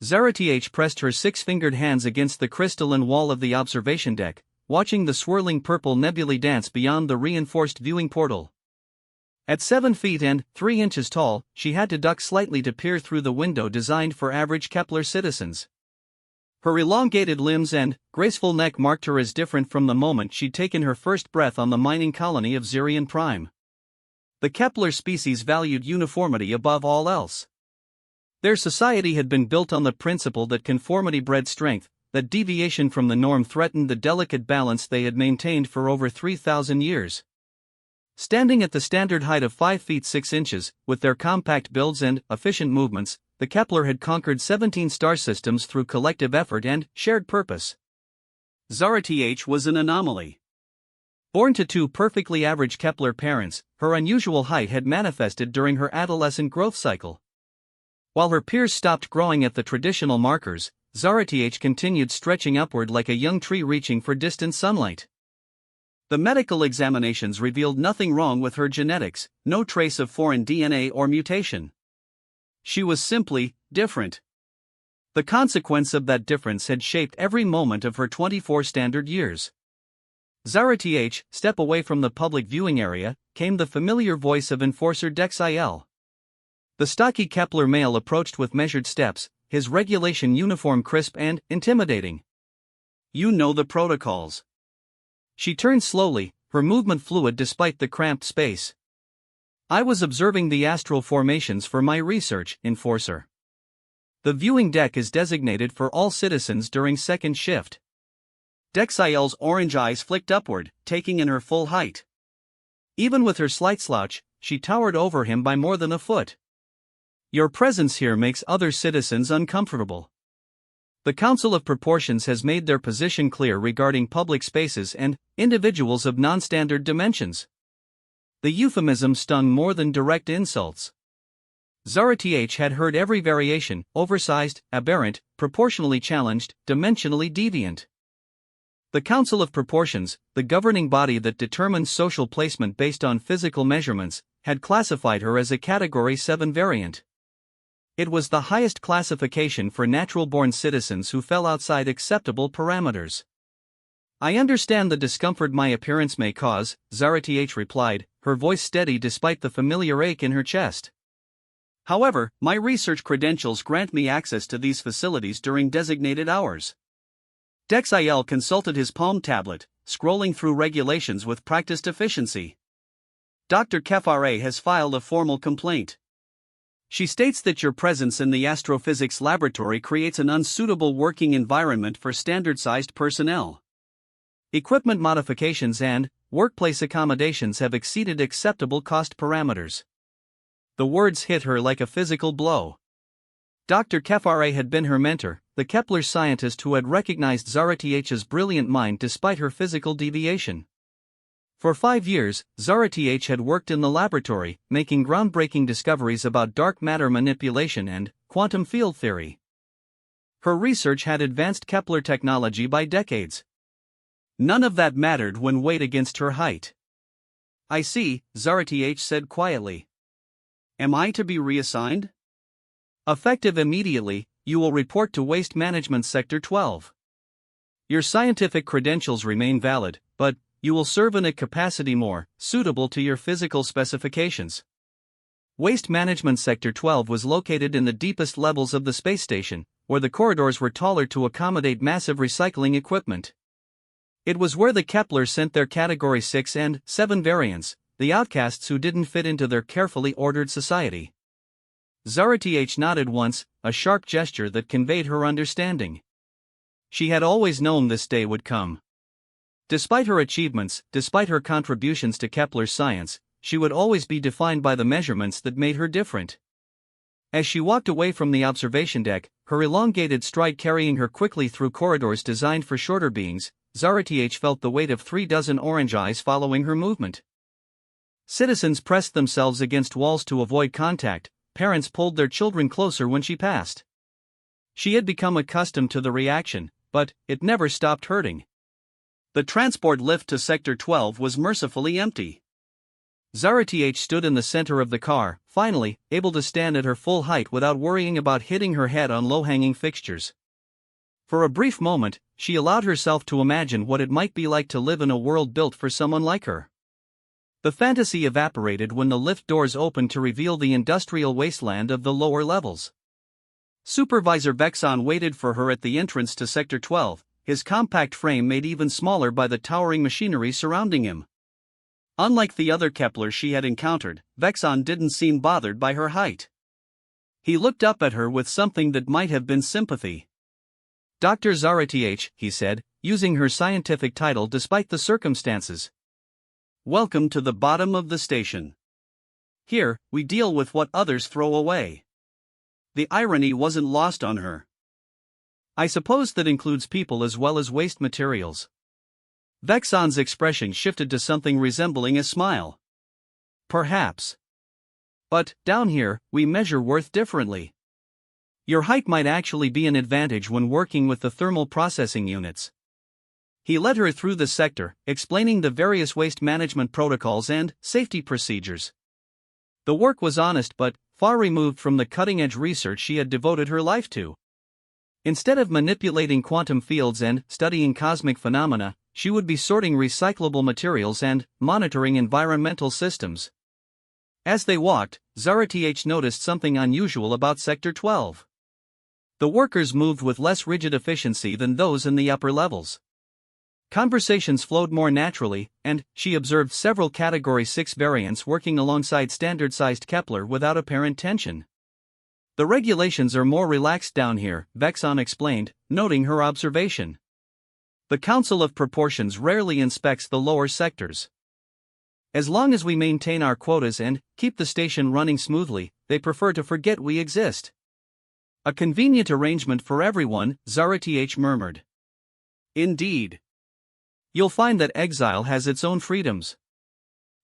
Zara-Th pressed her six-fingered hands against the crystalline wall of the observation deck, watching the swirling purple nebulae dance beyond the reinforced viewing portal. At 7 feet and 3 inches tall, she had to duck slightly to peer through the window designed for average Kepler citizens. Her elongated limbs and graceful neck marked her as different from the moment she'd taken her first breath on the mining colony of Zirion Prime. The Kepler species valued uniformity above all else. Their society had been built on the principle that conformity bred strength, that deviation from the norm threatened the delicate balance they had maintained for over 3,000 years. Standing at the standard height of 5 feet 6 inches, with their compact builds and efficient movements, the Kepler had conquered 17 star systems through collective effort and shared purpose. Zara-Th was an anomaly. Born to two perfectly average Kepler parents, her unusual height had manifested during her adolescent growth cycle. While her peers stopped growing at the traditional markers, Zara-Th continued stretching upward like a young tree reaching for distant sunlight. The medical examinations revealed nothing wrong with her genetics, no trace of foreign DNA or mutation. She was simply different. The consequence of that difference had shaped every moment of her 24 standard years. Zara-Th, step away from the public viewing area, came the familiar voice of Enforcer Dexiel. The stocky Kepler male approached with measured steps, his regulation uniform crisp and intimidating. "You know the protocols." She turned slowly, her movement fluid despite the cramped space. "I was observing the astral formations for my research, Enforcer. The viewing deck is designated for all citizens during second shift." Dexiel's orange eyes flicked upward, taking in her full height. Even with her slight slouch, she towered over him by more than a foot. "Your presence here makes other citizens uncomfortable. The Council of Proportions has made their position clear regarding public spaces and individuals of non-standard dimensions." The euphemism stung more than direct insults. Zara-Th had heard every variation: oversized, aberrant, proportionally challenged, dimensionally deviant. The Council of Proportions, the governing body that determines social placement based on physical measurements, had classified her as a Category 7 variant. It was the highest classification for natural-born citizens who fell outside acceptable parameters. "I understand the discomfort my appearance may cause," Zara-Th replied, her voice steady despite the familiar ache in her chest. "However, my research credentials grant me access to these facilities during designated hours." Dexiel consulted his palm tablet, scrolling through regulations with practiced efficiency. "Dr. Kefare has filed a formal complaint. She states that your presence in the astrophysics laboratory creates an unsuitable working environment for standard-sized personnel. Equipment modifications and workplace accommodations have exceeded acceptable cost parameters." The words hit her like a physical blow. Dr. Kefare had been her mentor, the Kepler scientist who had recognized Zara-Th's brilliant mind despite her physical deviation. For 5 years, Zara-Th had worked in the laboratory, making groundbreaking discoveries about dark matter manipulation and quantum field theory. Her research had advanced Kepler technology by decades. None of that mattered when weighed against her height. "I see," Zara-Th said quietly. "Am I to be reassigned?" "Effective immediately, you will report to Waste Management Sector 12. Your scientific credentials remain valid, but you will serve in a capacity more suitable to your physical specifications." Waste Management Sector 12 was located in the deepest levels of the space station, where the corridors were taller to accommodate massive recycling equipment. It was where the Kepler sent their Category 6 and 7 variants, the outcasts who didn't fit into their carefully ordered society. Zara-Th nodded once, a sharp gesture that conveyed her understanding. She had always known this day would come. Despite her achievements, despite her contributions to Kepler's science, she would always be defined by the measurements that made her different. As she walked away from the observation deck, her elongated stride carrying her quickly through corridors designed for shorter beings, Zara-Th felt the weight of 36 orange eyes following her movement. Citizens pressed themselves against walls to avoid contact, parents pulled their children closer when she passed. She had become accustomed to the reaction, but it never stopped hurting. The transport lift to Sector 12 was mercifully empty. Zara Th stood in the center of the car, finally, able to stand at her full height without worrying about hitting her head on low-hanging fixtures. For a brief moment, she allowed herself to imagine what it might be like to live in a world built for someone like her. The fantasy evaporated when the lift doors opened to reveal the industrial wasteland of the lower levels. Supervisor Vexon waited for her at the entrance to Sector 12, his compact frame made even smaller by the towering machinery surrounding him. Unlike the other Keplers she had encountered, Vexon didn't seem bothered by her height. He looked up at her with something that might have been sympathy. "Dr. Zara Th," he said, using her scientific title despite the circumstances. "Welcome to the bottom of the station. Here, we deal with what others throw away." The irony wasn't lost on her. "I suppose that includes people as well as waste materials." Vexon's expression shifted to something resembling a smile. "Perhaps. But, down here, we measure worth differently. Your height might actually be an advantage when working with the thermal processing units." He led her through the sector, explaining the various waste management protocols and safety procedures. The work was honest but far removed from the cutting-edge research she had devoted her life to. Instead of manipulating quantum fields and studying cosmic phenomena, she would be sorting recyclable materials and monitoring environmental systems. As they walked, Zara Th noticed something unusual about Sector 12. The workers moved with less rigid efficiency than those in the upper levels. Conversations flowed more naturally, and she observed several Category 6 variants working alongside standard-sized Kepler without apparent tension. "The regulations are more relaxed down here," Vexon explained, noting her observation. "The Council of Proportions rarely inspects the lower sectors. As long as we maintain our quotas and keep the station running smoothly, they prefer to forget we exist." "A convenient arrangement for everyone," Zara Th murmured. "Indeed. You'll find that exile has its own freedoms."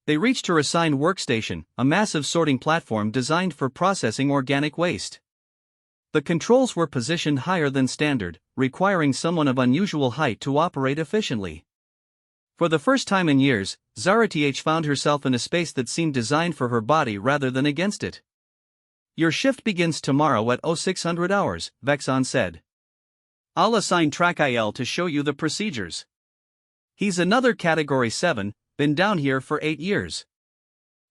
They reached her assigned workstation, a massive sorting platform designed for processing organic waste. The controls were positioned higher than standard, requiring someone of unusual height to operate efficiently. For the first time in years, Zara Th found herself in a space that seemed designed for her body rather than against it. "Your shift begins tomorrow at 0600 hours, Vexon said. "I'll assign Trachiel to show you the procedures. He's another Category 7, been down here for 8 years.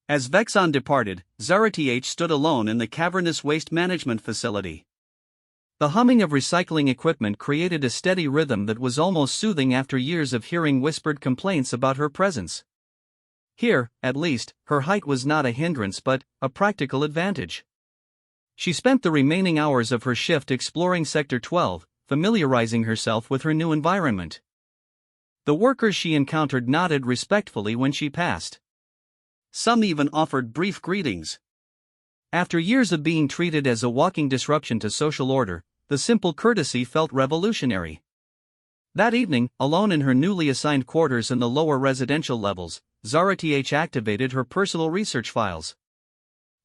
As Vexon departed, Zara Th stood alone in the cavernous waste management facility. The humming of recycling equipment created a steady rhythm that was almost soothing after years of hearing whispered complaints about her presence. Here, at least, her height was not a hindrance but a practical advantage. She spent the remaining hours of her shift exploring Sector 12, familiarizing herself with her new environment. The workers she encountered nodded respectfully when she passed. Some even offered brief greetings. After years of being treated as a walking disruption to social order, the simple courtesy felt revolutionary. That evening, alone in her newly assigned quarters in the lower residential levels, Zara Th activated her personal research files.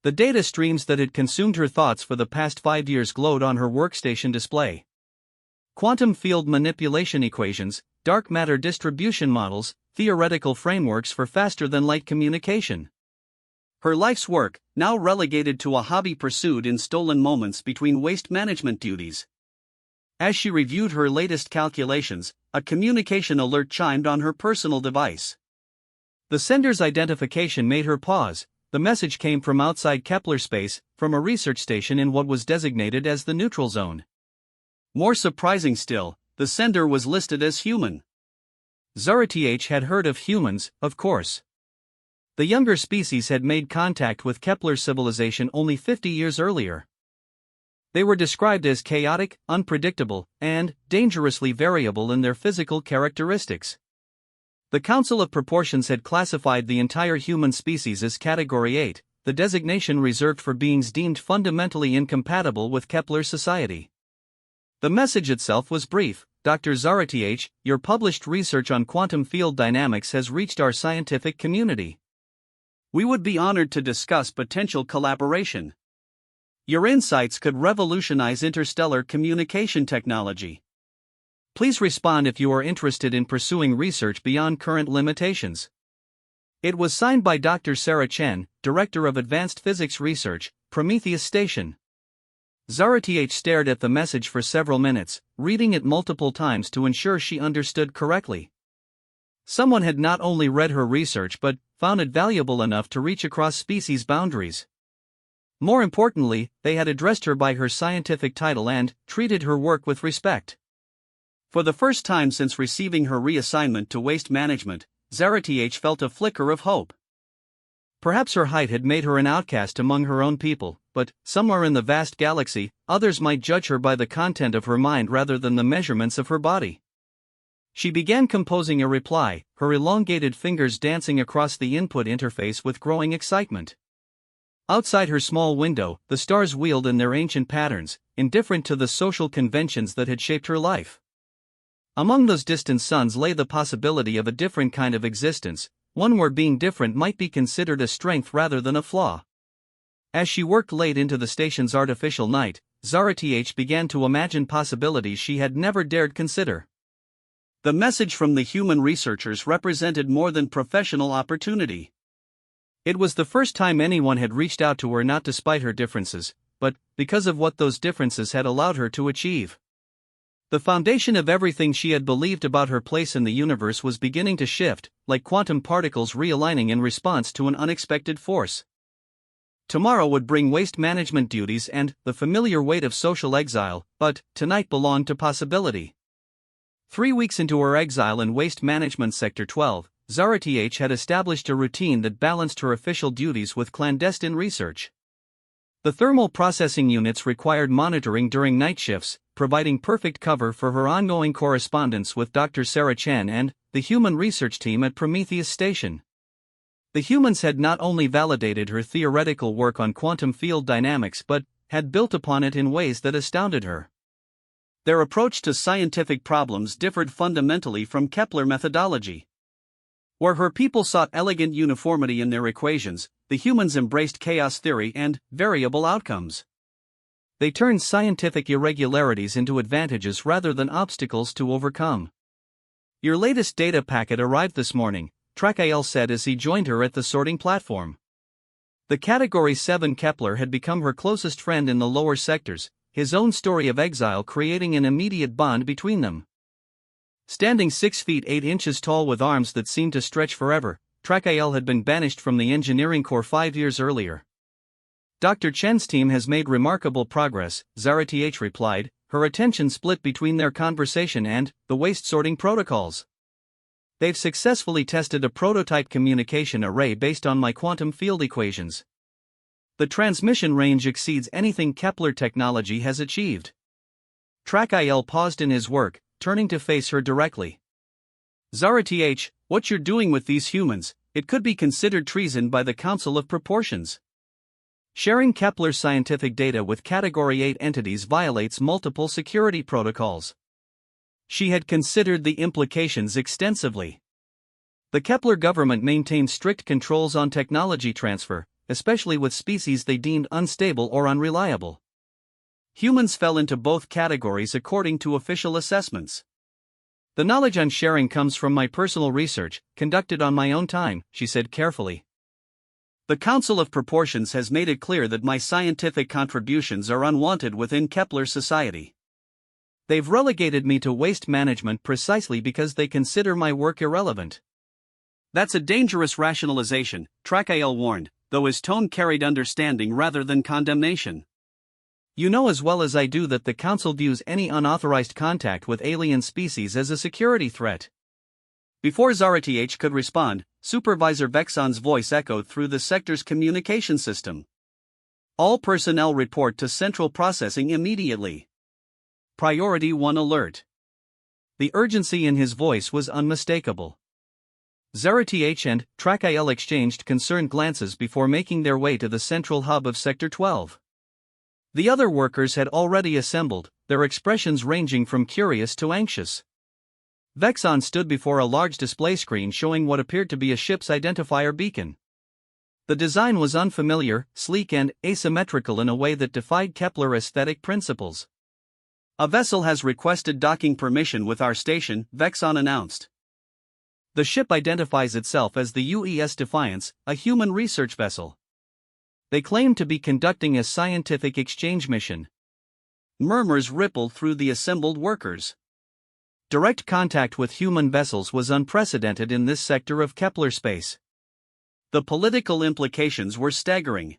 The data streams that had consumed her thoughts for the past 5 years glowed on her workstation display. Quantum field manipulation equations, dark matter distribution models, theoretical frameworks for faster-than-light communication. Her life's work, now relegated to a hobby pursued in stolen moments between waste management duties. As she reviewed her latest calculations, a communication alert chimed on her personal device. The sender's identification made her pause. The message came from outside Kepler space, from a research station in what was designated as the neutral zone. More surprising still, the sender was listed as human. Zara Th had heard of humans, of course. The younger species had made contact with Kepler's civilization only 50 years earlier. They were described as chaotic, unpredictable, and dangerously variable in their physical characteristics. The Council of Proportions had classified the entire human species as Category 8, the designation reserved for beings deemed fundamentally incompatible with Kepler's society. The message itself was brief. "Dr. Zara Th, your published research on quantum field dynamics has reached our scientific community. We would be honored to discuss potential collaboration. Your insights could revolutionize interstellar communication technology. Please respond if you are interested in pursuing research beyond current limitations." It was signed by Dr. Sarah Chen, Director of Advanced Physics Research, Prometheus Station. Zara Th stared at the message for several minutes, reading it multiple times to ensure she understood correctly. Someone had not only read her research but found it valuable enough to reach across species boundaries. More importantly, they had addressed her by her scientific title and treated her work with respect. For the first time since receiving her reassignment to waste management, Zara Th felt a flicker of hope. Perhaps her height had made her an outcast among her own people, but somewhere in the vast galaxy, others might judge her by the content of her mind rather than the measurements of her body. She began composing a reply, her elongated fingers dancing across the input interface with growing excitement. Outside her small window, the stars wheeled in their ancient patterns, indifferent to the social conventions that had shaped her life. Among those distant suns lay the possibility of a different kind of existence, one where being different might be considered a strength rather than a flaw. As she worked late into the station's artificial night, Zara Th began to imagine possibilities she had never dared consider. The message from the human researchers represented more than professional opportunity. It was the first time anyone had reached out to her, not despite her differences, but because of what those differences had allowed her to achieve. The foundation of everything she had believed about her place in the universe was beginning to shift, like quantum particles realigning in response to an unexpected force. Tomorrow would bring waste management duties and the familiar weight of social exile, but tonight belonged to possibility. 3 weeks into her exile in Waste Management Sector 12, Zara Th had established a routine that balanced her official duties with clandestine research. The thermal processing units required monitoring during night shifts, providing perfect cover for her ongoing correspondence with Dr. Sarah Chen and the human research team at Prometheus Station. The humans had not only validated her theoretical work on quantum field dynamics but had built upon it in ways that astounded her. Their approach to scientific problems differed fundamentally from Kepler methodology. Where her people sought elegant uniformity in their equations, the humans embraced chaos theory and variable outcomes. They turned scientific irregularities into advantages rather than obstacles to overcome. "Your latest data packet arrived this morning," Trakael said as he joined her at the sorting platform. The Category 7 Kepler had become her closest friend in the lower sectors, his own story of exile creating an immediate bond between them. Standing 6 feet 8 inches tall with arms that seemed to stretch forever, Trakael had been banished from the engineering corps 5 years earlier. "Dr. Chen's team has made remarkable progress," Zara Th replied, her attention split between their conversation and the waste sorting protocols. "They've successfully tested a prototype communication array based on my quantum field equations. The transmission range exceeds anything Kepler technology has achieved." Trakael paused in his work, turning to face her directly. "Zara Th, what you're doing with these humans, it could be considered treason by the Council of Proportions. Sharing Kepler's scientific data with Category 8 entities violates multiple security protocols." She had considered the implications extensively. The Kepler government maintained strict controls on technology transfer, especially with species they deemed unstable or unreliable. Humans fell into both categories according to official assessments. "The knowledge I'm sharing comes from my personal research, conducted on my own time," she said carefully. "The Council of Proportions has made it clear that my scientific contributions are unwanted within Kepler society. They've relegated me to waste management precisely because they consider my work irrelevant." "That's a dangerous rationalization," Trakael warned, though his tone carried understanding rather than condemnation. "You know as well as I do that the Council views any unauthorized contact with alien species as a security threat." Before Zara Th could respond, Supervisor Vexon's voice echoed through the sector's communication system. "All personnel report to Central Processing immediately. Priority 1 alert." The urgency in his voice was unmistakable. Zara Th and Trakael exchanged concerned glances before making their way to the central hub of Sector 12. The other workers had already assembled, their expressions ranging from curious to anxious. Vexon stood before a large display screen showing what appeared to be a ship's identifier beacon. The design was unfamiliar, sleek and asymmetrical in a way that defied Kepler aesthetic principles. "A vessel has requested docking permission with our station," Vexon announced. The ship identifies itself as the UES Defiance, a human research vessel. They claim to be conducting a scientific exchange mission. Murmurs rippled through the assembled workers. Direct contact with human vessels was unprecedented in this sector of Kepler space. The political implications were staggering.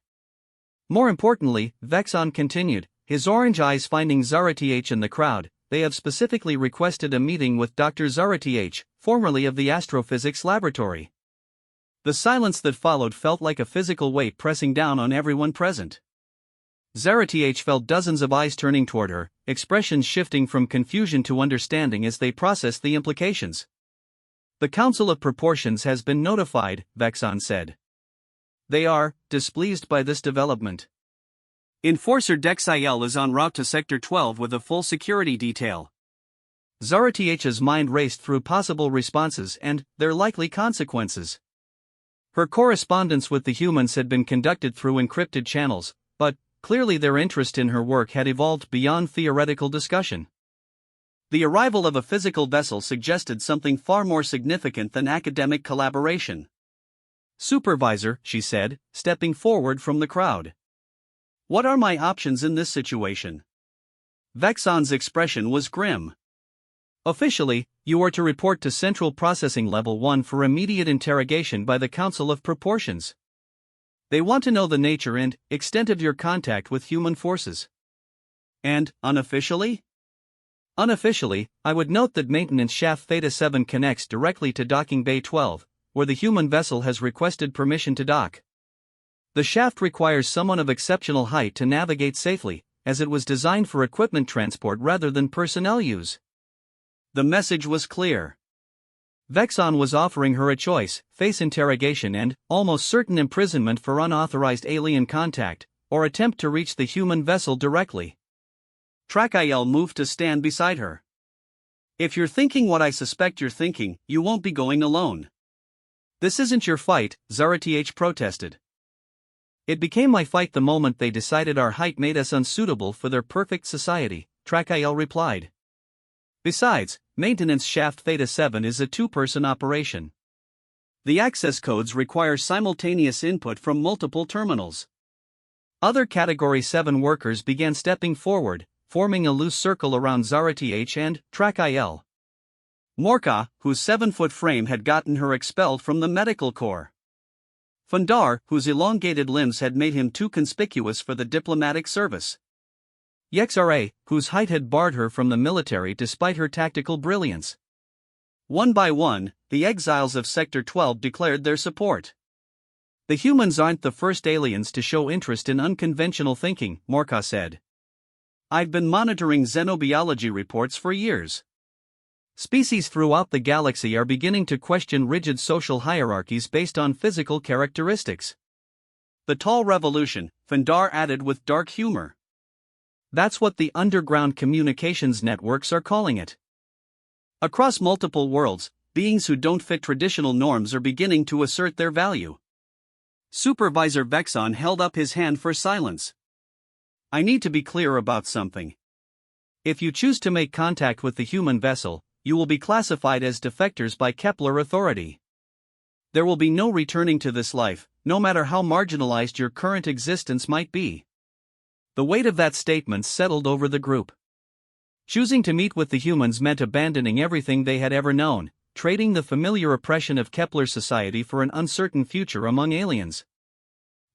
More importantly, Vexon continued, his orange eyes finding Zara-TH in the crowd. They have specifically requested a meeting with Dr. Zara-TH, formerly of the Astrophysics Laboratory. The silence that followed felt like a physical weight pressing down on everyone present. Zara-TH felt dozens of eyes turning toward her, expressions shifting from confusion to understanding as they processed the implications. The Council of Proportions has been notified, Vexon said. They are displeased by this development. Enforcer Dexiel is en route to Sector 12 with a full security detail. Zara-TH's mind raced through possible responses and their likely consequences. Her correspondence with the humans had been conducted through encrypted channels, but clearly their interest in her work had evolved beyond theoretical discussion. The arrival of a physical vessel suggested something far more significant than academic collaboration. Supervisor, she said, stepping forward from the crowd. What are my options in this situation? Vexon's expression was grim. Officially, you are to report to Central Processing Level 1 for immediate interrogation by the Council of Proportions. They want to know the nature and extent of your contact with human forces. And, unofficially? Unofficially, I would note that maintenance shaft Theta 7 connects directly to docking bay 12, where the human vessel has requested permission to dock. The shaft requires someone of exceptional height to navigate safely, as it was designed for equipment transport rather than personnel use. The message was clear. Vexon was offering her a choice: face interrogation and almost certain imprisonment for unauthorized alien contact, or attempt to reach the human vessel directly. Trachiel moved to stand beside her. If you're thinking what I suspect you're thinking, you won't be going alone. This isn't your fight, Zara-TH protested. It became my fight the moment they decided our height made us unsuitable for their perfect society, Trachiel replied. Besides, maintenance shaft Theta 7 is a two-person operation. The access codes require simultaneous input from multiple terminals. Other Category 7 workers began stepping forward, forming a loose circle around Zara-TH and Trachiel. Morka, whose 7-foot frame had gotten her expelled from the medical corps. Fundar, whose elongated limbs had made him too conspicuous for the diplomatic service. Yexra, whose height had barred her from the military despite her tactical brilliance. One by one, the exiles of Sector 12 declared their support. The humans aren't the first aliens to show interest in unconventional thinking, Morka said. I've been monitoring xenobiology reports for years. Species throughout the galaxy are beginning to question rigid social hierarchies based on physical characteristics. The tall revolution, Fundar added with dark humor. That's what the underground communications networks are calling it. Across multiple worlds, beings who don't fit traditional norms are beginning to assert their value. Supervisor Vexon held up his hand for silence. I need to be clear about something. If you choose to make contact with the human vessel, you will be classified as defectors by Kepler Authority. There will be no returning to this life, no matter how marginalized your current existence might be. The weight of that statement settled over the group. Choosing to meet with the humans meant abandoning everything they had ever known, trading the familiar oppression of Kepler society for an uncertain future among aliens.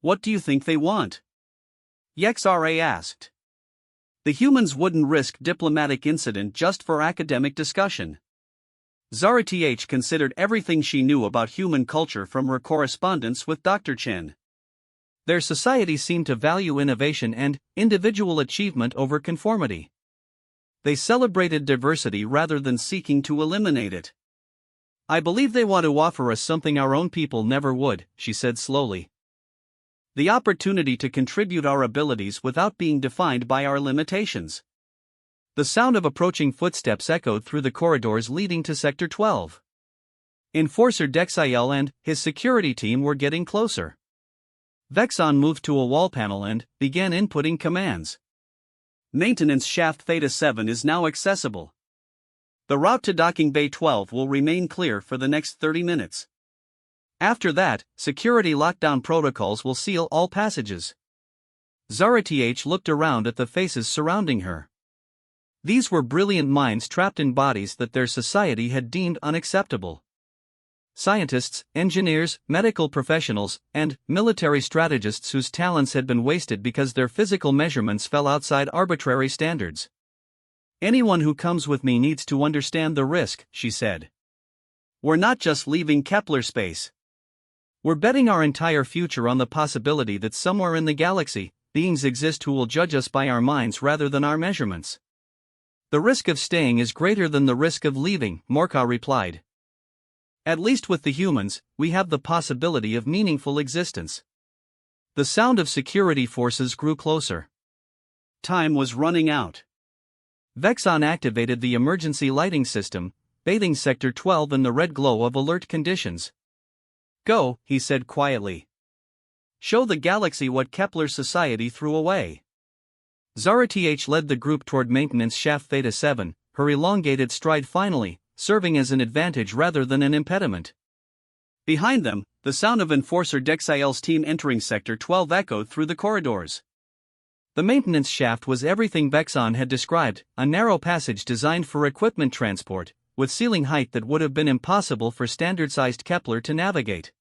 What do you think they want? Yexra asked. The humans wouldn't risk diplomatic incident just for academic discussion. Zara-TH considered everything she knew about human culture from her correspondence with Dr. Chen. Their society seemed to value innovation and individual achievement over conformity. They celebrated diversity rather than seeking to eliminate it. I believe they want to offer us something our own people never would, she said slowly. The opportunity to contribute our abilities without being defined by our limitations. The sound of approaching footsteps echoed through the corridors leading to Sector 12. Enforcer Dexiel and his security team were getting closer. Vexon moved to a wall panel and began inputting commands. Maintenance shaft Theta 7 is now accessible. The route to Docking Bay 12 will remain clear for the next 30 minutes. After that, security lockdown protocols will seal all passages. Zara Th looked around at the faces surrounding her. These were brilliant minds trapped in bodies that their society had deemed unacceptable. Scientists, engineers, medical professionals, and military strategists whose talents had been wasted because their physical measurements fell outside arbitrary standards. "Anyone who comes with me needs to understand the risk," she said. "We're not just leaving Kepler space. We're betting our entire future on the possibility that somewhere in the galaxy, beings exist who will judge us by our minds rather than our measurements. The risk of staying is greater than the risk of leaving," Morka replied. "At least with the humans, we have the possibility of meaningful existence." The sound of security forces grew closer. Time was running out. Vexon activated the emergency lighting system, bathing Sector 12 in the red glow of alert conditions. "Go," he said quietly. "Show the galaxy what Kepler society threw away." Zara Th led the group toward maintenance shaft Theta 7, her elongated stride finally serving as an advantage rather than an impediment. Behind them, the sound of Enforcer Dexiel's team entering Sector 12 echoed through the corridors. The maintenance shaft was everything Vexon had described, a narrow passage designed for equipment transport, with ceiling height that would have been impossible for standard-sized Kepler to navigate.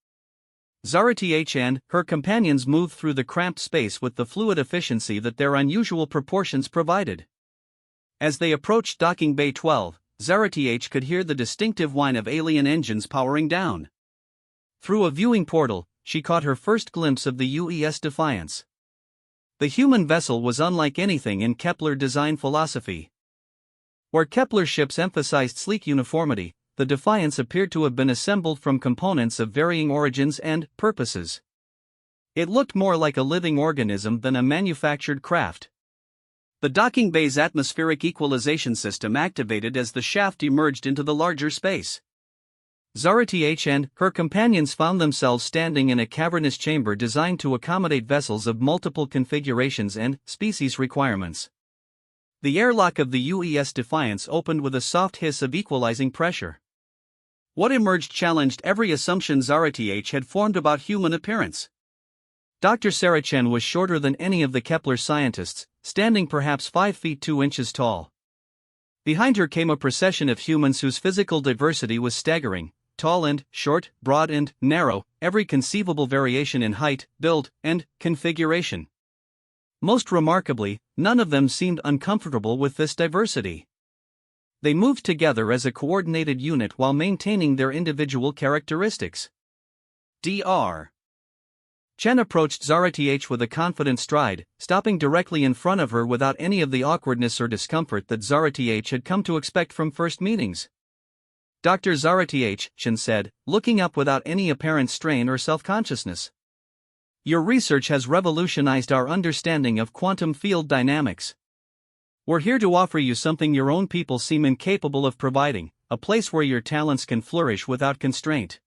Zara Th and her companions moved through the cramped space with the fluid efficiency that their unusual proportions provided. As they approached Docking Bay 12, Zara Th could hear the distinctive whine of alien engines powering down. Through a viewing portal, she caught her first glimpse of the UES Defiance. The human vessel was unlike anything in Kepler design philosophy. Where Kepler ships emphasized sleek uniformity, the Defiance appeared to have been assembled from components of varying origins and purposes. It looked more like a living organism than a manufactured craft. The docking bay's atmospheric equalization system activated as the shaft emerged into the larger space. Zara Th and her companions found themselves standing in a cavernous chamber designed to accommodate vessels of multiple configurations and species requirements. The airlock of the UES Defiance opened with a soft hiss of equalizing pressure. What emerged challenged every assumption Zara Th had formed about human appearance. Dr. Sarah Chen was shorter than any of the Kepler scientists, standing perhaps 5 feet 2 inches tall. Behind her came a procession of humans whose physical diversity was staggering, tall and short, broad and narrow, every conceivable variation in height, build, and configuration. Most remarkably, none of them seemed uncomfortable with this diversity. They moved together as a coordinated unit while maintaining their individual characteristics. Dr. Chen approached Zara Th with a confident stride, stopping directly in front of her without any of the awkwardness or discomfort that Zara Th had come to expect from first meetings. "Dr. Zara Th," Chen said, looking up without any apparent strain or self-consciousness. "Your research has revolutionized our understanding of quantum field dynamics. We're here to offer you something your own people seem incapable of providing, a place where your talents can flourish without constraint."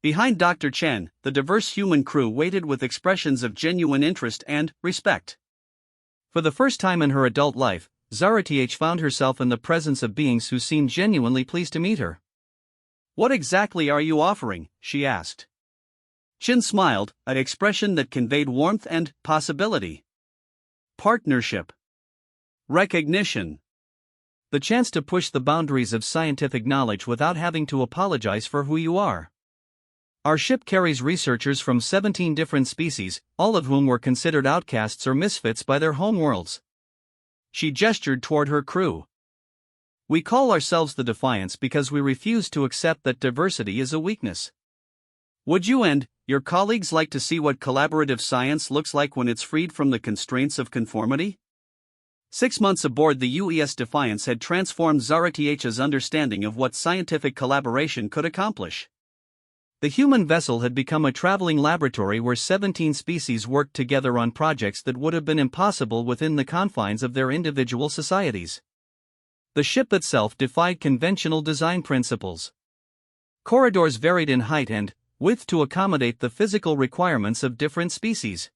Behind Dr. Chen, the diverse human crew waited with expressions of genuine interest and respect. For the first time in her adult life, Zara Th found herself in the presence of beings who seemed genuinely pleased to meet her. "What exactly are you offering?" she asked. Chen smiled, an expression that conveyed warmth and possibility. "Partnership. Recognition. The chance to push the boundaries of scientific knowledge without having to apologize for who you are. Our ship carries researchers from 17 different species, all of whom were considered outcasts or misfits by their homeworlds." She gestured toward her crew. "We call ourselves the Defiance because we refuse to accept that diversity is a weakness. Would you and your colleagues like to see what collaborative science looks like when it's freed from the constraints of conformity?" 6 months aboard the UES Defiance had transformed Zara Th's understanding of what scientific collaboration could accomplish. The human vessel had become a traveling laboratory where 17 species worked together on projects that would have been impossible within the confines of their individual societies. The ship itself defied conventional design principles. Corridors varied in height and width to accommodate the physical requirements of different species.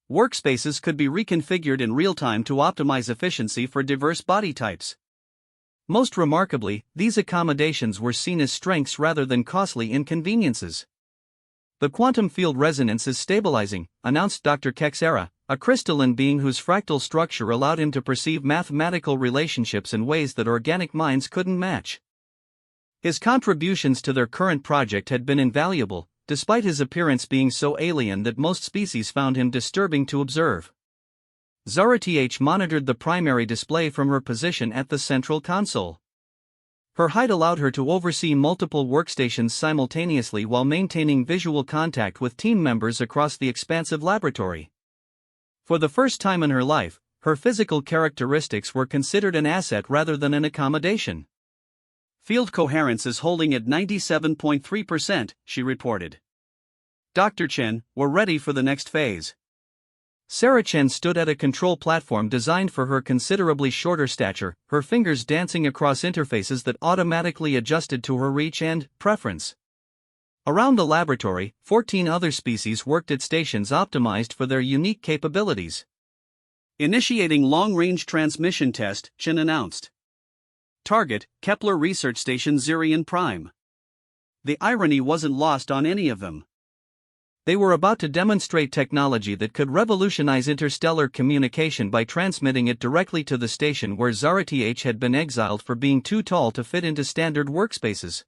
Workspaces could be reconfigured in real time to optimize efficiency for diverse body types. Most remarkably, these accommodations were seen as strengths rather than costly inconveniences. "The quantum field resonance is stabilizing," announced Dr. Kexera, a crystalline being whose fractal structure allowed him to perceive mathematical relationships in ways that organic minds couldn't match. His contributions to their current project had been invaluable, despite his appearance being so alien that most species found him disturbing to observe. Zara Th monitored the primary display from her position at the central console. Her height allowed her to oversee multiple workstations simultaneously while maintaining visual contact with team members across the expansive laboratory. For the first time in her life, her physical characteristics were considered an asset rather than an accommodation. "Field coherence is holding at 97.3%, she reported. "Dr. Chen, we're ready for the next phase." Sarah Chen stood at a control platform designed for her considerably shorter stature, her fingers dancing across interfaces that automatically adjusted to her reach and preference. Around the laboratory, 14 other species worked at stations optimized for their unique capabilities. "Initiating long-range transmission test," Chen announced. "Target, Kepler Research Station Zirion Prime." The irony wasn't lost on any of them. They were about to demonstrate technology that could revolutionize interstellar communication by transmitting it directly to the station where Zara Th had been exiled for being too tall to fit into standard workspaces.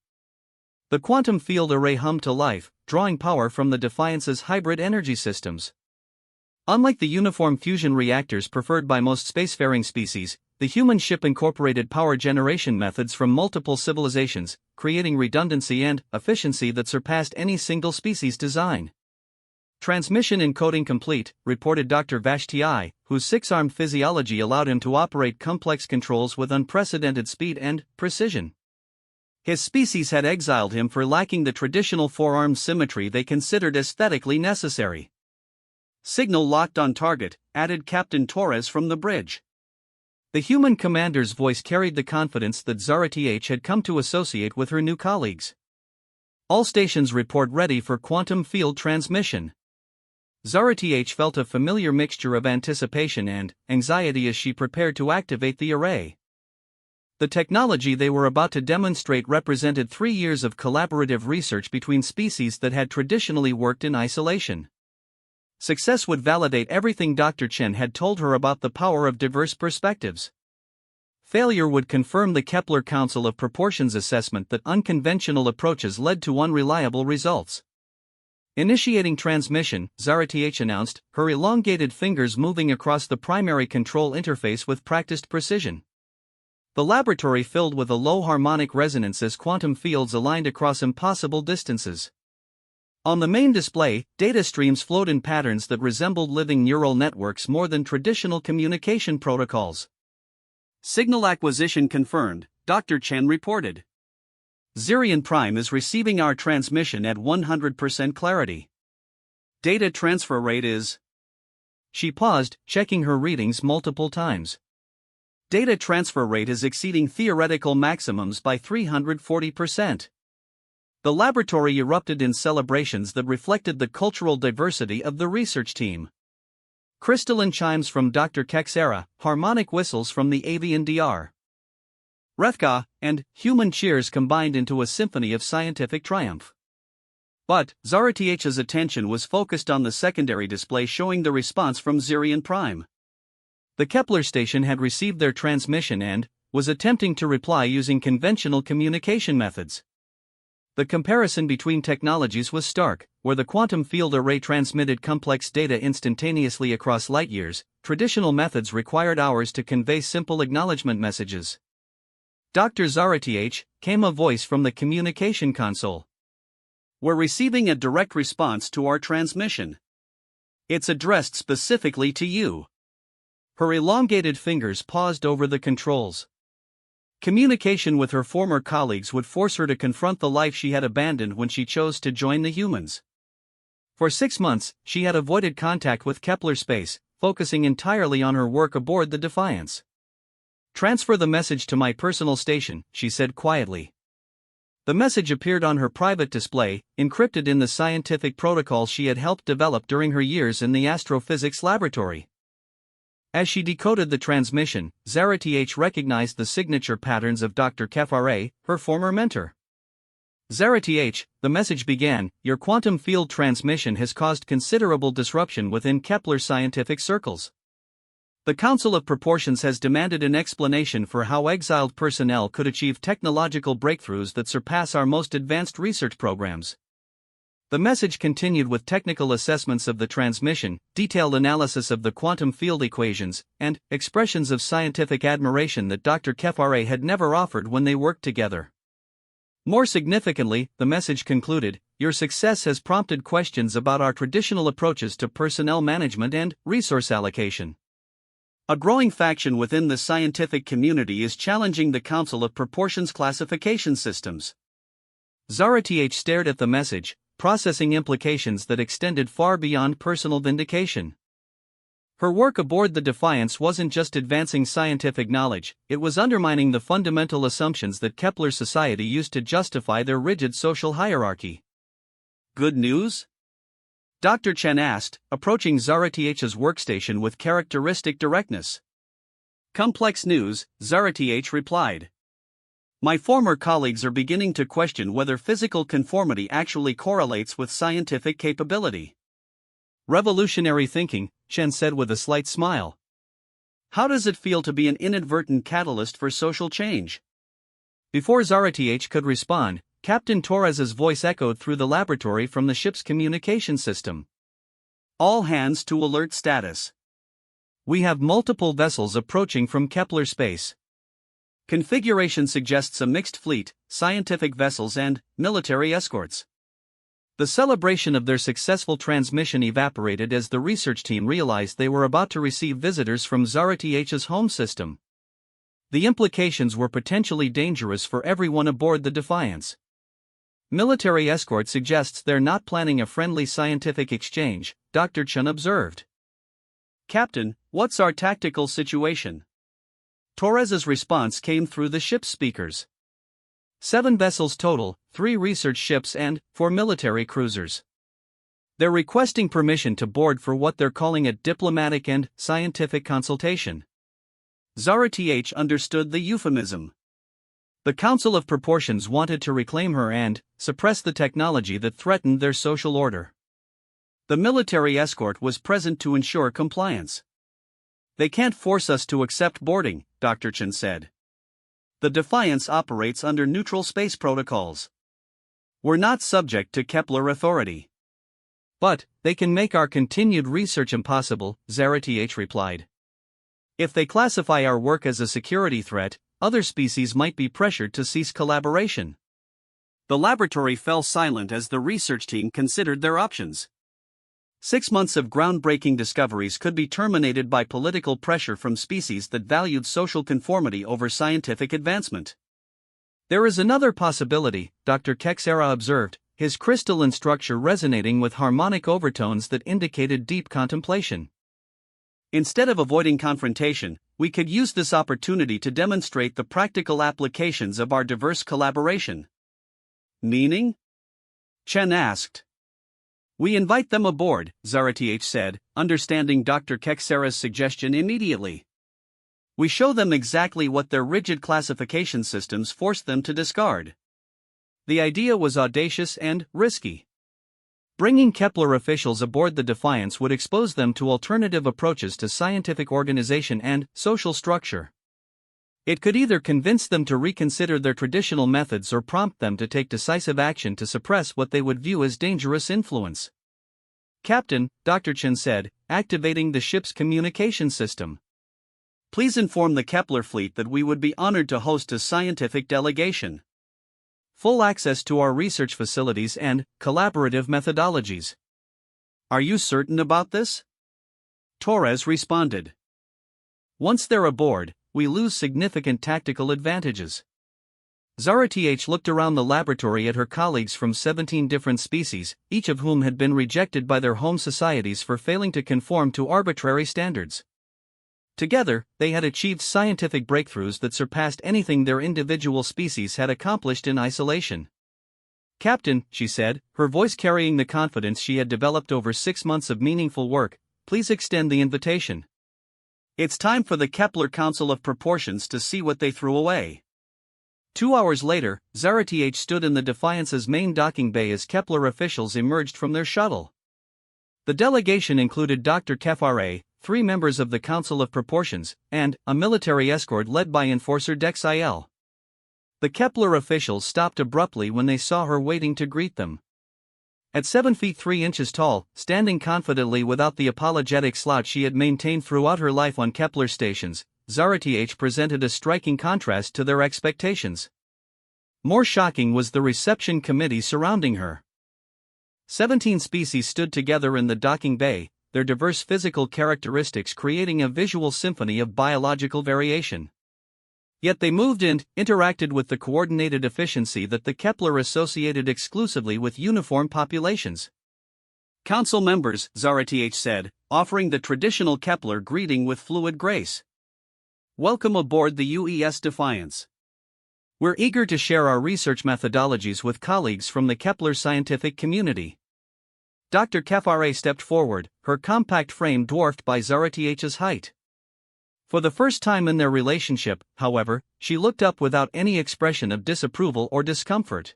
The quantum field array hummed to life, drawing power from the Defiance's hybrid energy systems. Unlike the uniform fusion reactors preferred by most spacefaring species, the human ship incorporated power generation methods from multiple civilizations, creating redundancy and efficiency that surpassed any single species' design. "Transmission encoding complete," reported Dr. Vashti, whose six-armed physiology allowed him to operate complex controls with unprecedented speed and precision. His species had exiled him for lacking the traditional four-armed symmetry they considered aesthetically necessary. "Signal locked on target," added Captain Torres from the bridge. The human commander's voice carried the confidence that Zara Th had come to associate with her new colleagues. "All stations report ready for quantum field transmission." Zara Th felt a familiar mixture of anticipation and anxiety as she prepared to activate the array. The technology they were about to demonstrate represented 3 years of collaborative research between species that had traditionally worked in isolation. Success would validate everything Dr. Chen had told her about the power of diverse perspectives. Failure would confirm the Kepler Council of Proportions assessment that unconventional approaches led to unreliable results. Initiating transmission, Zara Th announced, her elongated fingers moving across the primary control interface with practiced precision. The laboratory filled with a low harmonic resonance as quantum fields aligned across impossible distances. On the main display, data streams flowed in patterns that resembled living neural networks more than traditional communication protocols. "Signal acquisition confirmed," Dr. Chen reported. "Zirion Prime is receiving our transmission at 100% clarity. Data transfer rate is..." She paused, checking her readings multiple times. "Data transfer rate is exceeding theoretical maximums by 340%. The laboratory erupted in celebrations that reflected the cultural diversity of the research team. Crystalline chimes from Dr. Kexera, harmonic whistles from the avian DR. Rethka, and human cheers combined into a symphony of scientific triumph. But Zara Th's attention was focused on the secondary display showing the response from Zirion Prime. The Kepler station had received their transmission and was attempting to reply using conventional communication methods. The comparison between technologies was stark. Where the quantum field array transmitted complex data instantaneously across light years, traditional methods required hours to convey simple acknowledgement messages. "Dr. Zara Th," came a voice from the communication console. "We're receiving a direct response to our transmission. It's addressed specifically to you." Her elongated fingers paused over the controls. Communication with her former colleagues would force her to confront the life she had abandoned when she chose to join the humans. For 6 months, she had avoided contact with Kepler space, focusing entirely on her work aboard the Defiance. "Transfer the message to my personal station," she said quietly. The message appeared on her private display, encrypted in the scientific protocols she had helped develop during her years in the astrophysics laboratory. As she decoded the transmission, Zara-TH recognized the signature patterns of Dr. HFY, her former mentor. Zara-TH, the message began, your quantum field transmission has caused considerable disruption within Kepler scientific circles. The Council of Proportions has demanded an explanation for how exiled personnel could achieve technological breakthroughs that surpass our most advanced research programs. The message continued with technical assessments of the transmission, detailed analysis of the quantum field equations, and expressions of scientific admiration that Dr. HFY had never offered when they worked together. More significantly, the message concluded, your success has prompted questions about our traditional approaches to personnel management and resource allocation. A growing faction within the scientific community is challenging the Council of Proportions classification systems. Zara-TH stared at the message, processing implications that extended far beyond personal vindication. Her work aboard the Defiance wasn't just advancing scientific knowledge, it was undermining the fundamental assumptions that Kepler society used to justify their rigid social hierarchy. Good news? Dr. Chen asked, approaching Zara-TH's workstation with characteristic directness. Complex news, Zara-TH replied. My former colleagues are beginning to question whether physical conformity actually correlates with scientific capability. Revolutionary thinking, Chen said with a slight smile. How does it feel to be an inadvertent catalyst for social change? Before Zara-TH could respond, Captain Torres's voice echoed through the laboratory from the ship's communication system. All hands to alert status. We have multiple vessels approaching from Kepler space. Configuration suggests a mixed fleet, scientific vessels and military escorts. The celebration of their successful transmission evaporated as the research team realized they were about to receive visitors from Zara-TH's home system. The implications were potentially dangerous for everyone aboard the Defiance. Military escort suggests they're not planning a friendly scientific exchange, Dr. Chen observed. Captain, what's our tactical situation? Torres's response came through the ship's speakers. 7 vessels total, 3 research ships and 4 military cruisers. They're requesting permission to board for what they're calling a diplomatic and scientific consultation. Zara-TH understood the euphemism. The Council of Proportions wanted to reclaim her and suppress the technology that threatened their social order. The military escort was present to ensure compliance. They can't force us to accept boarding, Dr. Chen said. The Defiance operates under neutral space protocols. We're not subject to Kepler authority. But they can make our continued research impossible, Zara-TH replied. If they classify our work as a security threat, other species might be pressured to cease collaboration. The laboratory fell silent as the research team considered their options. 6 months of groundbreaking discoveries could be terminated by political pressure from species that valued social conformity over scientific advancement. There is another possibility, Dr. Kexera observed, his crystalline structure resonating with harmonic overtones that indicated deep contemplation. Instead of avoiding confrontation, we could use this opportunity to demonstrate the practical applications of our diverse collaboration. Meaning? Chen asked. We invite them aboard, Zara-TH said, understanding Dr. Kexera's suggestion immediately. We show them exactly what their rigid classification systems forced them to discard. The idea was audacious and risky. Bringing Kepler officials aboard the Defiance would expose them to alternative approaches to scientific organization and social structure. It could either convince them to reconsider their traditional methods or prompt them to take decisive action to suppress what they would view as dangerous influence. Captain, Dr. Chen said, activating the ship's communication system. Please inform the Kepler fleet that we would be honored to host a scientific delegation. Full access to our research facilities and collaborative methodologies. Are you certain about this? Torres responded. Once they're aboard, we lose significant tactical advantages. Zara-TH looked around the laboratory at her colleagues from 17 different species, each of whom had been rejected by their home societies for failing to conform to arbitrary standards. Together, they had achieved scientific breakthroughs that surpassed anything their individual species had accomplished in isolation. Captain, she said, her voice carrying the confidence she had developed over 6 months of meaningful work, please extend the invitation. It's time for the Kepler Council of Proportions to see what they threw away. 2 hours later, Zara-TH stood in the Defiance's main docking bay as Kepler officials emerged from their shuttle. The delegation included Dr. HFY, 3 members of the Council of Proportions, and a military escort led by Enforcer Dexil. The Kepler officials stopped abruptly when they saw her waiting to greet them. At 7 feet 3 inches tall, standing confidently without the apologetic slouch she had maintained throughout her life on Kepler stations, Zara-TH presented a striking contrast to their expectations. More shocking was the reception committee surrounding her. 17 species stood together in the docking bay, their diverse physical characteristics creating a visual symphony of biological variation. Yet they moved and interacted with the coordinated efficiency that the Kepler associated exclusively with uniform populations. Council members, Zara-TH said, offering the traditional Kepler greeting with fluid grace. Welcome aboard the UES Defiance. We're eager to share our research methodologies with colleagues from the Kepler scientific community. Dr. HFY stepped forward, her compact frame dwarfed by Zara-TH's height. For the first time in their relationship, however, she looked up without any expression of disapproval or discomfort.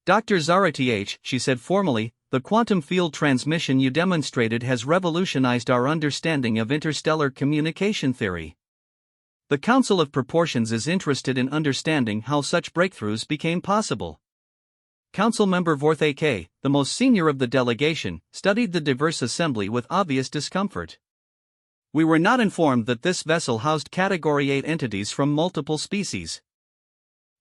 Dr. Zara-TH, she said formally, the quantum field transmission you demonstrated has revolutionized our understanding of interstellar communication theory. The Council of Proportions is interested in understanding how such breakthroughs became possible. Council member Vorthak, the most senior of the delegation, studied the diverse assembly with obvious discomfort. We were not informed that this vessel housed Category 8 entities from multiple species.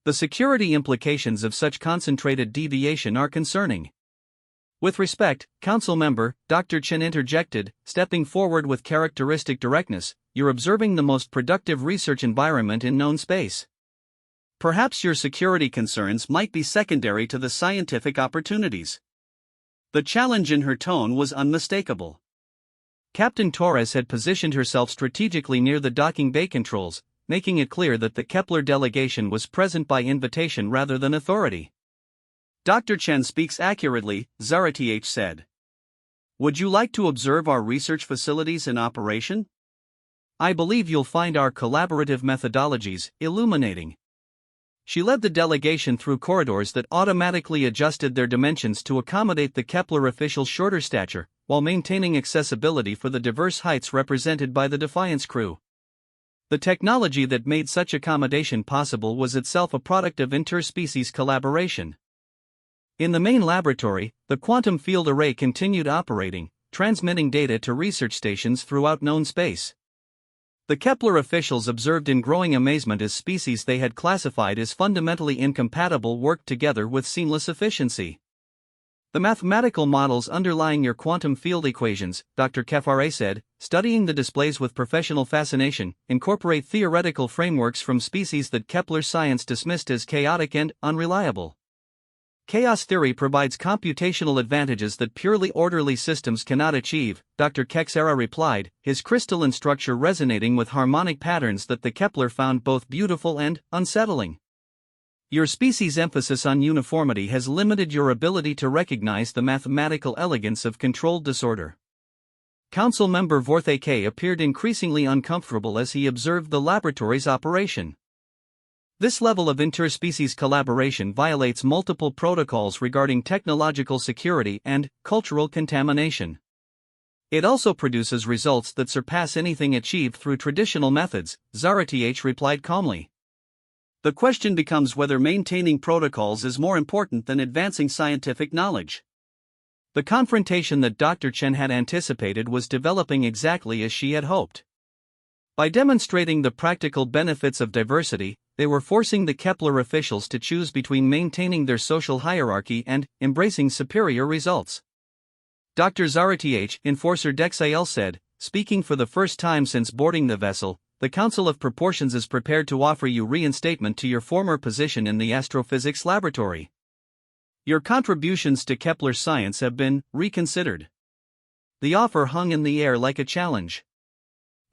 The security implications of such concentrated deviation are concerning. With respect, Council member, Dr. Chen interjected, stepping forward with characteristic directness, you're observing the most productive research environment in known space. Perhaps your security concerns might be secondary to the scientific opportunities. The challenge in her tone was unmistakable. Captain Torres had positioned herself strategically near the docking bay controls, making it clear that the Kepler delegation was present by invitation rather than authority. Dr. Chen speaks accurately, Zara-TH said. Would you like to observe our research facilities in operation? I believe you'll find our collaborative methodologies illuminating. She led the delegation through corridors that automatically adjusted their dimensions to accommodate the Kepler officials' shorter stature, while maintaining accessibility for the diverse heights represented by the Defiance crew. The technology that made such accommodation possible was itself a product of interspecies collaboration. In the main laboratory, the quantum field array continued operating, transmitting data to research stations throughout known space. The Kepler officials observed in growing amazement as species they had classified as fundamentally incompatible worked together with seamless efficiency. The mathematical models underlying your quantum field equations, Dr. HFY said, studying the displays with professional fascination, incorporate theoretical frameworks from species that Kepler science dismissed as chaotic and unreliable. Chaos theory provides computational advantages that purely orderly systems cannot achieve, Dr. HFY replied, his crystalline structure resonating with harmonic patterns that the Kepler found both beautiful and unsettling. Your species' emphasis on uniformity has limited your ability to recognize the mathematical elegance of controlled disorder. Council member Vorthak appeared increasingly uncomfortable as he observed the laboratory's operation. This level of interspecies collaboration violates multiple protocols regarding technological security and cultural contamination. It also produces results that surpass anything achieved through traditional methods, Zara-TH replied calmly. The question becomes whether maintaining protocols is more important than advancing scientific knowledge. The confrontation that Dr. Chen had anticipated was developing exactly as she had hoped. By demonstrating the practical benefits of diversity, they were forcing the Kepler officials to choose between maintaining their social hierarchy and embracing superior results. Dr. Zara-TH, Enforcer Dexil said, speaking for the first time since boarding the vessel, the Council of Proportions is prepared to offer you reinstatement to your former position in the astrophysics laboratory. Your contributions to Kepler science have been reconsidered. The offer hung in the air like a challenge.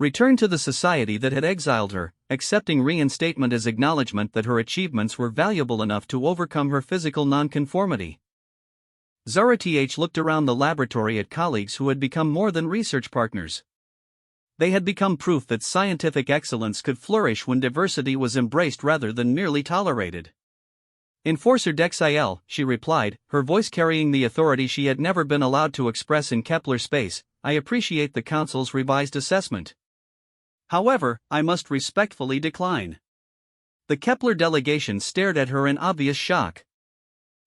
Return to the society that had exiled her, accepting reinstatement as acknowledgement that her achievements were valuable enough to overcome her physical nonconformity. Zara-TH looked around the laboratory at colleagues who had become more than research partners. They had become proof that scientific excellence could flourish when diversity was embraced rather than merely tolerated. Enforcer Dexil, she replied, her voice carrying the authority she had never been allowed to express in Kepler space. I appreciate the Council's revised assessment. However, I must respectfully decline. The Kepler delegation stared at her in obvious shock.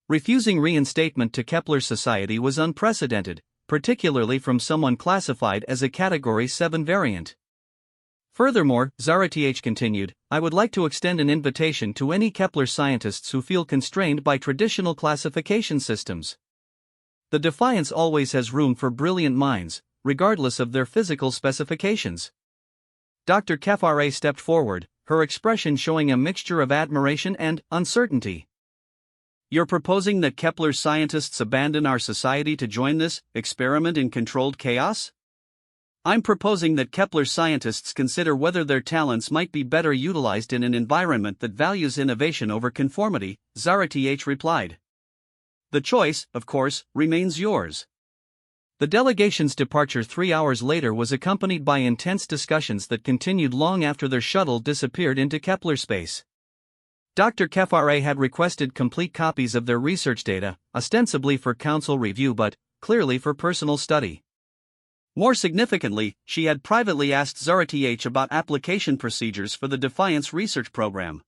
Refusing reinstatement to Kepler Society was unprecedented, particularly from someone classified as a Category 7 variant. Furthermore, Zarath continued, I would like to extend an invitation to any Kepler scientists who feel constrained by traditional classification systems. The Defiance always has room for brilliant minds, regardless of their physical specifications. Dr. Kefare stepped forward, her expression showing a mixture of admiration and uncertainty. You're proposing that Kepler scientists abandon our society to join this experiment in controlled chaos? I'm proposing that Kepler scientists consider whether their talents might be better utilized in an environment that values innovation over conformity, Zarath replied. The choice, of course, remains yours. The delegation's departure 3 hours later was accompanied by intense discussions that continued long after their shuttle disappeared into Kepler space. Dr. Kefare had requested complete copies of their research data, ostensibly for council review but, clearly for personal study. More significantly, she had privately asked Zarath about application procedures for the Defiance research program.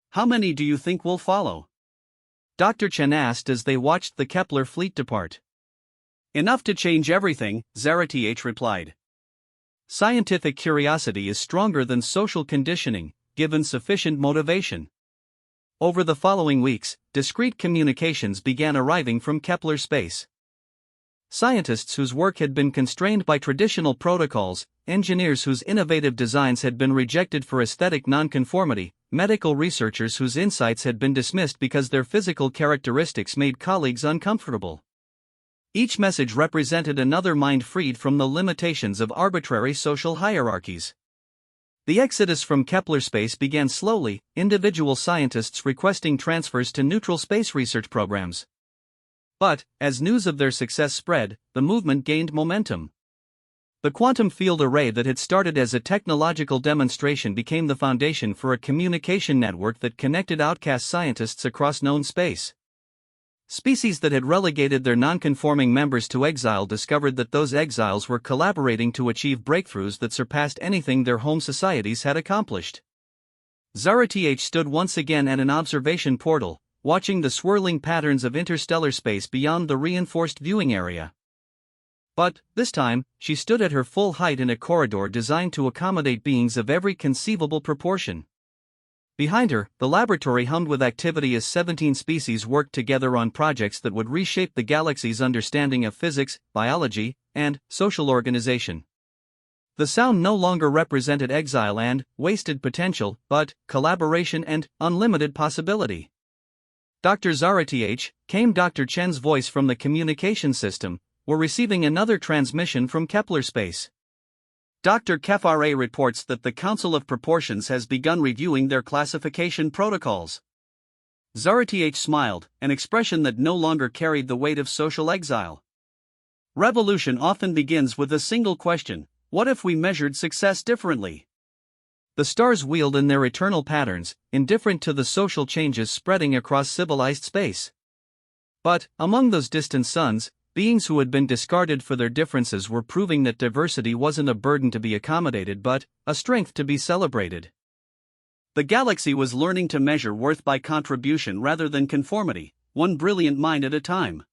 How many do you think will follow? Dr. Chen asked as they watched the Kepler fleet depart. Enough to change everything, Zarath replied. Scientific curiosity is stronger than social conditioning, given sufficient motivation. Over the following weeks, discreet communications began arriving from Kepler space. Scientists whose work had been constrained by traditional protocols, engineers whose innovative designs had been rejected for aesthetic nonconformity, medical researchers whose insights had been dismissed because their physical characteristics made colleagues uncomfortable. Each message represented another mind freed from the limitations of arbitrary social hierarchies. The exodus from Kepler space began slowly, individual scientists requesting transfers to neutral space research programs. But, as news of their success spread, the movement gained momentum. The quantum field array that had started as a technological demonstration became the foundation for a communication network that connected outcast scientists across known space. Species that had relegated their non-conforming members to exile discovered that those exiles were collaborating to achieve breakthroughs that surpassed anything their home societies had accomplished. Zarath stood once again at an observation portal, watching the swirling patterns of interstellar space beyond the reinforced viewing area. But, this time, she stood at her full height in a corridor designed to accommodate beings of every conceivable proportion. Behind her, the laboratory hummed with activity as 17 species worked together on projects that would reshape the galaxy's understanding of physics, biology, and social organization. The sound no longer represented exile and wasted potential, but collaboration and unlimited possibility. Dr. Zarath, came Dr. Chen's voice from the communication system, were receiving another transmission from Kepler space. Dr. Kefare reports that the Council of Proportions has begun reviewing their classification protocols. Zarath smiled, an expression that no longer carried the weight of social exile. Revolution often begins with a single question: what if we measured success differently? The stars wheeled in their eternal patterns, indifferent to the social changes spreading across civilized space. But, among those distant suns, beings who had been discarded for their differences were proving that diversity wasn't a burden to be accommodated but a strength to be celebrated. The galaxy was learning to measure worth by contribution rather than conformity, one brilliant mind at a time.